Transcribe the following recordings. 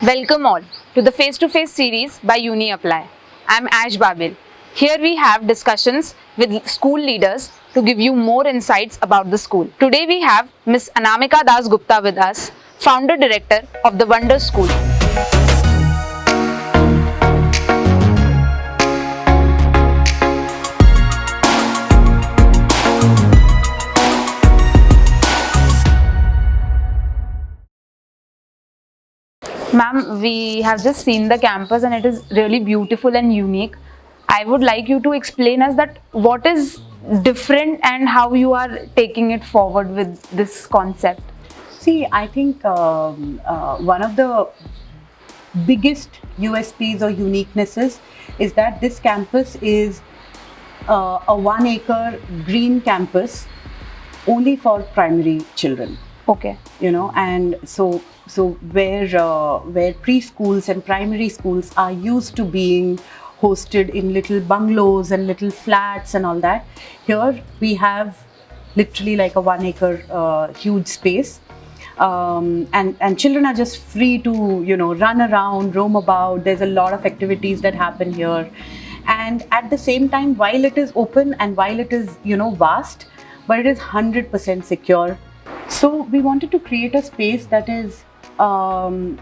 Welcome all to the Face2Face series by UniApply. I'm Ash Babil. Here we have discussions with school leaders to give you more insights about the school. Today we have Miss Anamika Das Gupta with us, founder director of the Wonder School. Ma'am, we have just seen the campus and it is really beautiful and unique. I would like you to explain us that what is different and how you are taking it forward with this concept. See, I think one of the biggest USPs or uniquenesses is that this campus is a 1 acre green campus only for primary children. Okay. And so where preschools and primary schools are used to being hosted in little bungalows and little flats and all that, here we have literally like a 1 acre huge space, and children are just free to run around, roam about. There's a lot of activities that happen here, and at the same time, while it is open and while it is vast, but it is 100% secure. So we wanted to create a space that is open,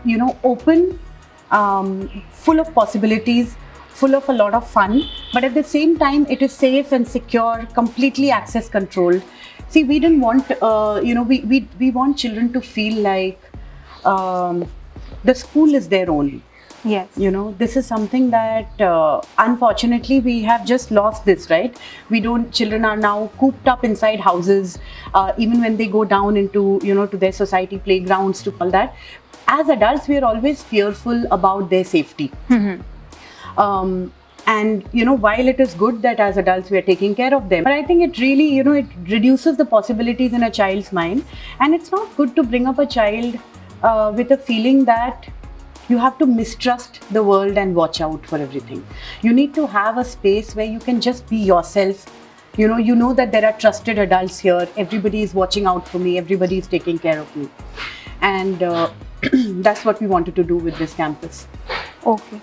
full of possibilities, full of a lot of fun, but at the same time it is safe and secure, completely access controlled. See, we didn't want we want children to feel like the school is their own. Yes. This is something that unfortunately we have just lost this, right? Children are now cooped up inside houses, even when they go down into, to their society playgrounds, to all that. As adults, we are always fearful about their safety. And while it is good that as adults we are taking care of them, but I think it really, it reduces the possibilities in a child's mind. And it's not good to bring up a child with a feeling that you have to mistrust the world and watch out for everything. You need to have a space where you can just be yourself. You know that there are trusted adults here. Everybody is watching out for me. Everybody is taking care of me. And that's what we wanted to do with this campus. Okay.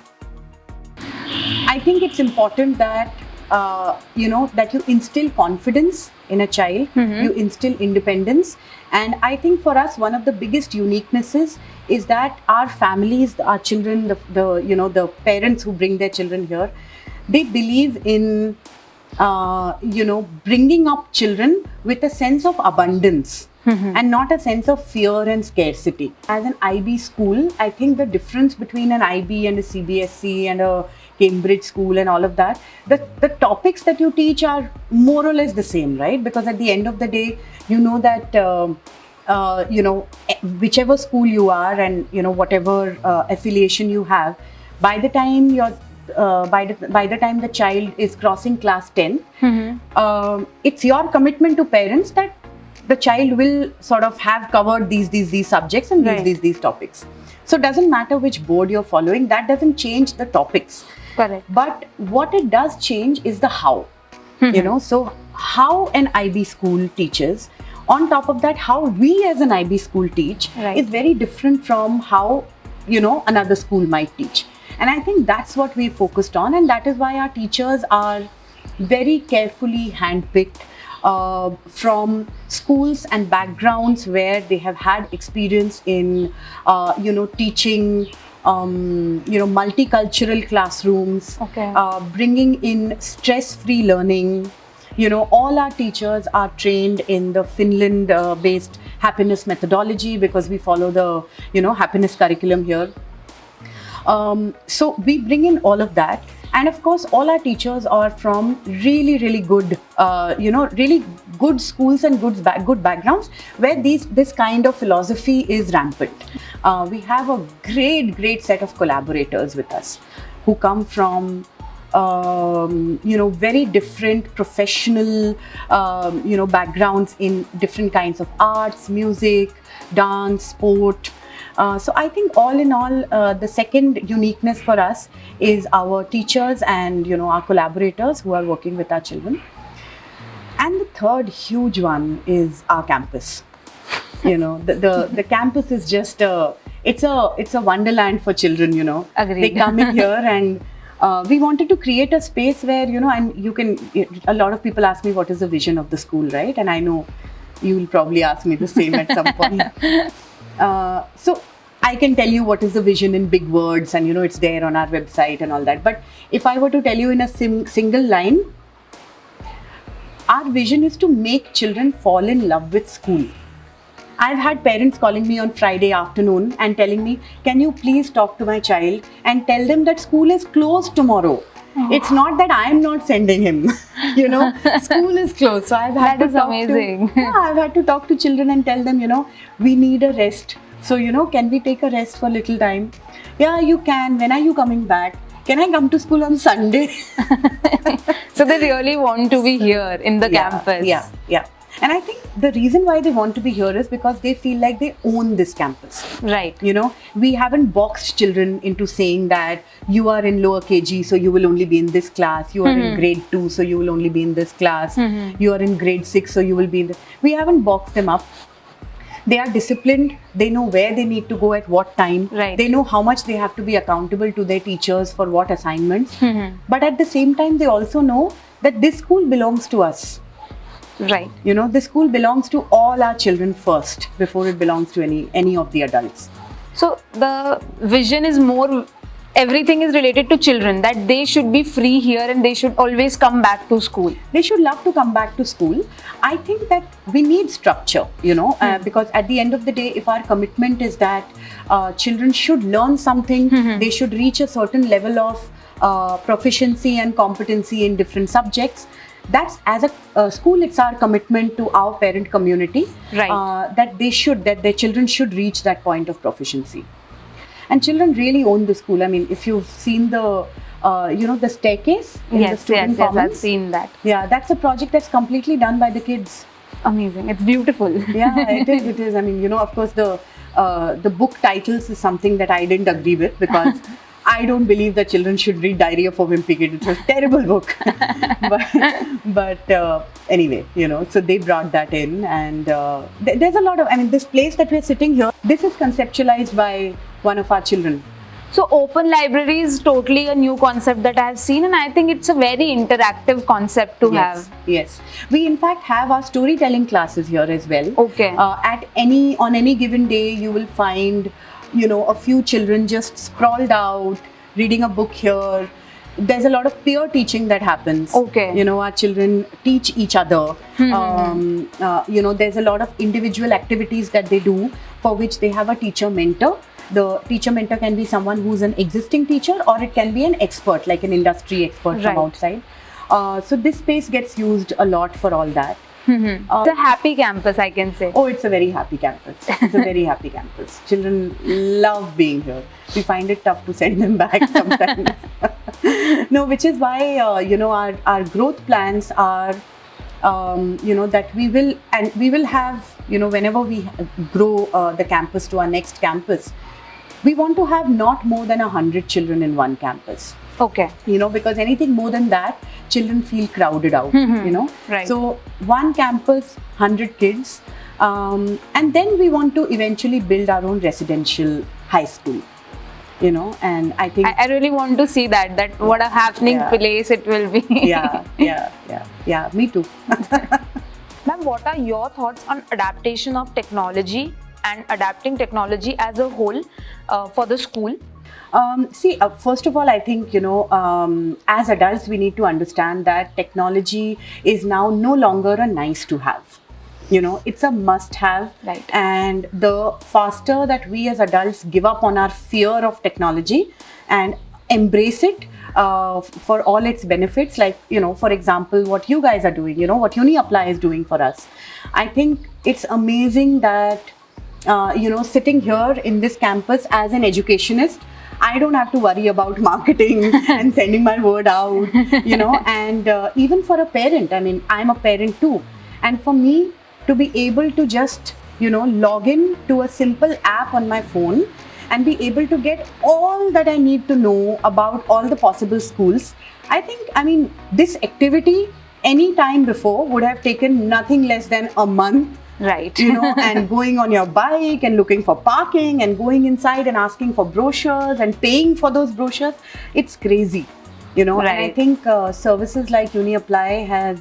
I think it's important that that you instill confidence in a child. You instill independence, and I think for us one of the biggest uniquenesses is that our families, our children, the parents who bring their children here, they believe in bringing up children with a sense of abundance. And not a sense of fear and scarcity. As an IB school, I think the difference between an IB and a CBSE and a Cambridge school and all of that, the topics that you teach are more or less the same, right? Because at the end of the day, that whichever school you are and whatever affiliation you have, by the time by the time the child is crossing class 10, it's your commitment to parents that the child will sort of have covered these subjects and these topics. So it doesn't matter which board you're following, that doesn't change the topics. Correct. But what it does change is the how. So how an IB school teaches, on top of that, how we as an IB school teach is very different from how another school might teach. And I think that's what we focused on, and that is why our teachers are very carefully handpicked from schools and backgrounds where they have had experience in teaching multicultural classrooms, bringing in stress-free learning. All our teachers are trained in the Finland based happiness methodology, because we follow the happiness curriculum here. So we bring in all of that. And of course, all our teachers are from really, really good, really good schools and good backgrounds where this kind of philosophy is rampant. We have a great set of collaborators with us who come from, very different professional, backgrounds in different kinds of arts, music, dance, sport. So I think all in all, the second uniqueness for us is our teachers and our collaborators who are working with our children. And the third huge one is our campus. The campus is just it's a wonderland for children. Agreed. They come in here and. We wanted to create a space where, and a lot of people ask me what is the vision of the school, right? And I know you will probably ask me the same at some point. So I can tell you what is the vision in big words, and it's there on our website and all that. But if I were to tell you in a single line, our vision is to make children fall in love with school. I've had parents calling me on Friday afternoon and telling me, can you please talk to my child and tell them that school is closed tomorrow. Oh. It's not that I'm not sending him, school is closed. So I've had I've had to talk to children and tell them, we need a rest. So, can we take a rest for a little time? Yeah, you can. When are you coming back? Can I come to school on Sunday? So they really want to be here in the campus. Yeah. And I think the reason why they want to be here is because they feel like they own this campus. Right. We haven't boxed children into saying that you are in lower KG, so you will only be in this class. You are in grade 2, so you will only be in this class. You are in grade 6, so you will be in this. We haven't boxed them up. They are disciplined. They know where they need to go at what time. Right. They know how much they have to be accountable to their teachers for what assignments. But at the same time, they also know that this school belongs to us. Right. The school belongs to all our children first before it belongs to any of the adults. So the vision is more, everything is related to children, that they should be free here and they should always come back to school. They should love to come back to school. I think that we need structure, because at the end of the day, if our commitment is that children should learn something, they should reach a certain level of proficiency and competency in different subjects. That's, as a school, it's our commitment to our parent community, right? That their children should reach that point of proficiency. And children really own the school. I mean, if you've seen the staircase in the student commons, I've seen that. Yeah, that's a project that's completely done by the kids. Amazing. It's beautiful. Yeah, it is. I mean, of course, the book titles is something that I didn't agree with, because I don't believe that children should read Diary of a Wimpy Kid. It's a terrible book. but anyway, so they brought that in, and there's a lot of, this place that we're sitting here, this is conceptualized by one of our children. So open library is totally a new concept that I have seen, and I think it's a very interactive concept to have. Yes. We in fact have our storytelling classes here as well. Okay. On any given day, you will find a few children just sprawled out, reading a book here. There's a lot of peer teaching that happens. Okay. Our children teach each other. There's a lot of individual activities that they do, for which they have a teacher mentor. The teacher mentor can be someone who's an existing teacher, or it can be an expert, like an industry expert from outside. So this space gets used a lot for all that. It's a happy campus, I can say. Oh, it's a very happy campus. It's a very happy campus. Children love being here. We find it tough to send them back sometimes. No, which is why our growth plans are that we will have, whenever we grow the campus to our next campus, we want to have not more than 100 children in one campus. Okay. Because anything more than that, children feel crowded out, Right. So one campus, 100 kids, and then we want to eventually build our own residential high school, and I think... I really want to see that what a happening place it will be. Yeah, me too. Ma'am, what are your thoughts on adaptation of technology and adapting technology as a whole for the school? First of all, I think, as adults, we need to understand that technology is now no longer a nice to have. It's a must have. Right. And the faster that we as adults give up on our fear of technology and embrace it for all its benefits, like, for example, what you guys are doing, what UniApply is doing for us. I think it's amazing that, sitting here in this campus as an educationist, I don't have to worry about marketing and sending my word out, and even for a parent, I'm a parent too. And for me to be able to just, log in to a simple app on my phone and be able to get all that I need to know about all the possible schools, I think, this activity any time before would have taken nothing less than a month Right. And going on your bike and looking for parking and going inside and asking for brochures and paying for those brochures. It's crazy, And I Right. think services like UniApply has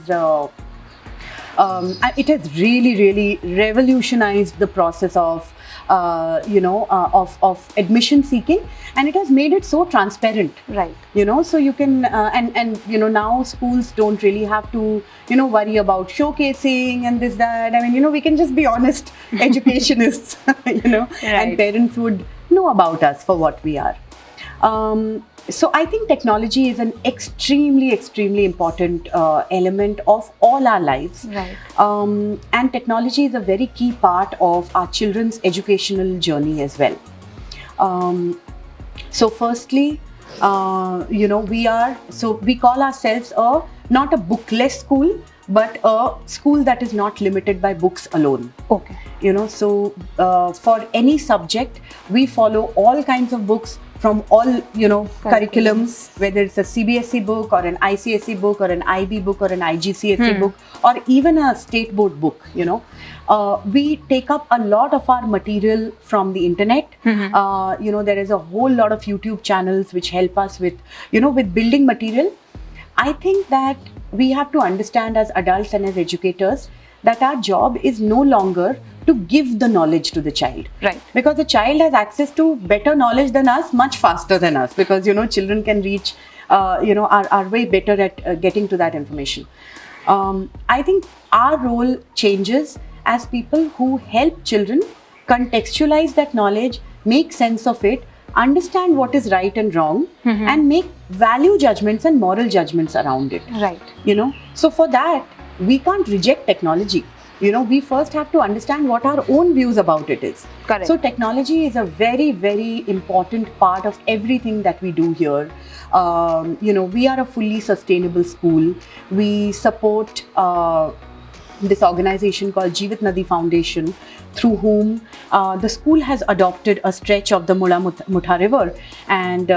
it has really, really revolutionized the process of of admission seeking, and it has made it so transparent. Right. So you can and now schools don't really have to worry about showcasing and this that. I mean, we can just be honest educationists, Right. and parents would know about us for what we are. So I think technology is an extremely, extremely important element of all our lives. Right. And technology is a very key part of our children's educational journey as well. So firstly, we call ourselves not a bookless school, but a school that is not limited by books alone. Okay. So for any subject, we follow all kinds of books from all, curriculums, whether it's a CBSE book or an ICSE book or an IB book or an IGCSE book or even a state board book, we take up a lot of our material from the internet. There is a whole lot of YouTube channels which help us with, with building material. I think that we have to understand as adults and as educators that our job is no longer to give the knowledge to the child. Right. Because the child has access to better knowledge than us, much faster than us, because, children can reach, are way better at getting to that information. I think our role changes as people who help children contextualize that knowledge, make sense of it, understand what is right and wrong, and make value judgments and moral judgments around it. Right. So for that, we can't reject technology. We first have to understand what our own views about it is. Correct. So technology is a very, very important part of everything that we do here. We are a fully sustainable school. We support this organization called Jeevit Nadi Foundation, through whom the school has adopted a stretch of the Mula Mutha River, and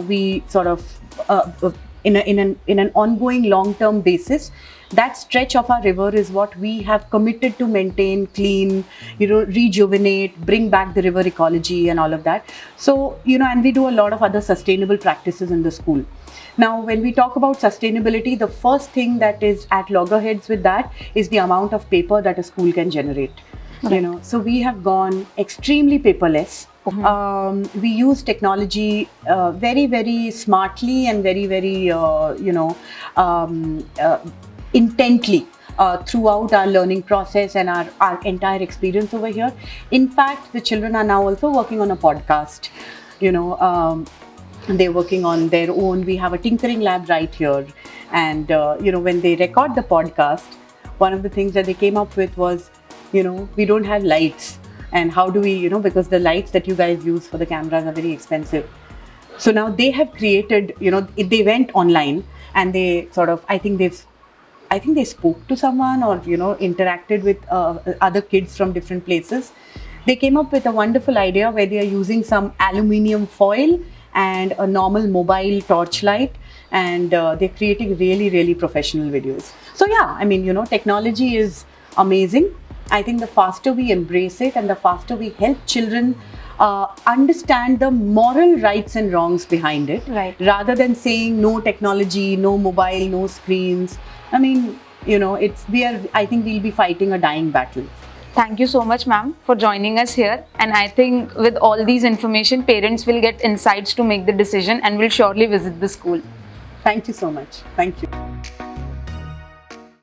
we sort of in an ongoing long-term basis, that stretch of our river is what we have committed to maintain, clean, rejuvenate, bring back the river ecology and all of that. So, and we do a lot of other sustainable practices in the school. Now, when we talk about sustainability, the first thing that is at loggerheads with that is the amount of paper that a school can generate. Right. So we have gone extremely paperless. We use technology very, very smartly and very, very, intently throughout our learning process and our entire experience over here. In fact, the children are now also working on a podcast. They're working on their own. We have a tinkering lab right here. And, when they record the podcast, one of the things that they came up with was, we don't have lights. And how do we, because the lights that you guys use for the cameras are very expensive. So now they have created, they went online and they sort of, I think they spoke to someone or, interacted with other kids from different places. They came up with a wonderful idea where they are using some aluminium foil and a normal mobile torchlight, and they're creating really, really professional videos. So yeah, I mean, technology is amazing. I think the faster we embrace it and the faster we help children understand the moral rights and wrongs behind it, Right. rather than saying no technology, no mobile, no screens. I mean, I think we'll be fighting a dying battle. Thank you so much, ma'am, for joining us here. And I think with all these information, parents will get insights to make the decision and will surely visit the school. Thank you so much. Thank you.